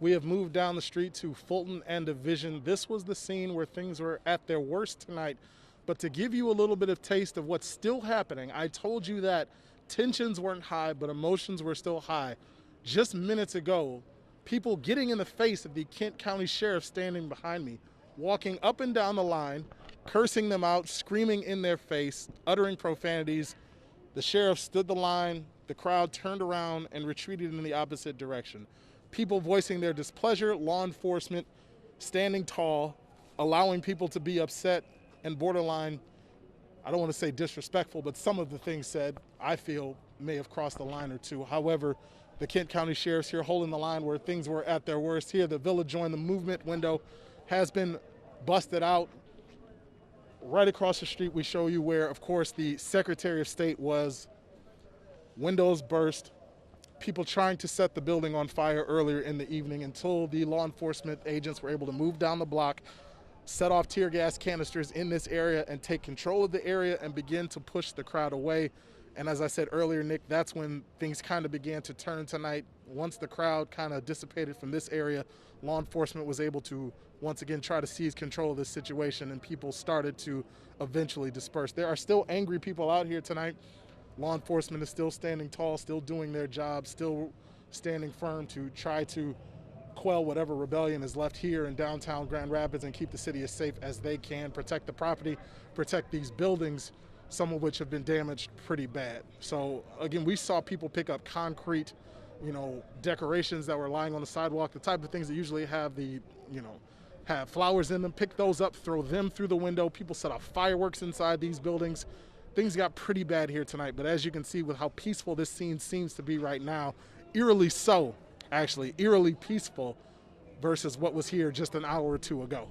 We have moved down the street to Fulton and Division. This was the scene where things were at their worst tonight. But to give you a little bit of taste of what's still happening, I told you that tensions weren't high, but emotions were still high. Just minutes ago, people getting in the face of the Kent County Sheriff standing behind me, walking up and down the line, cursing them out, screaming in their face, uttering profanities. The sheriff stood the line, the crowd turned around and retreated in the opposite direction. People voicing their displeasure, law enforcement standing tall, allowing people to be upset and borderline, I don't want to say disrespectful, but some of the things said, I feel, may have crossed a line or two. However, the Kent County Sheriff's here holding the line where things were at their worst. Here, the Village Join the Movement window has been busted out. Right across the street, we show you where, of course, the Secretary of State was. Windows burst. People trying to set the building on fire earlier in the evening until the law enforcement agents were able to move down the block, set off tear gas canisters in this area and take control of the area and begin to push the crowd away. And as I said earlier, Nick, that's when things kind of began to turn tonight. Once the crowd kind of dissipated from this area, law enforcement was able to once again try to seize control of this situation, and people started to eventually disperse. There are still angry people out here tonight. Law enforcement is still standing tall, still doing their job, still standing firm to try to quell whatever rebellion is left here in downtown Grand Rapids and keep the city as safe as they can, protect the property, protect these buildings, some of which have been damaged pretty bad. So again, we saw people pick up concrete, decorations that were lying on the sidewalk, the type of things that usually have have flowers in them, pick those up, throw them through the window. People set off fireworks inside these buildings. Things got pretty bad here tonight, but as you can see with how peaceful this scene seems to be right now, eerily so, actually, eerily peaceful versus what was here just an hour or two ago.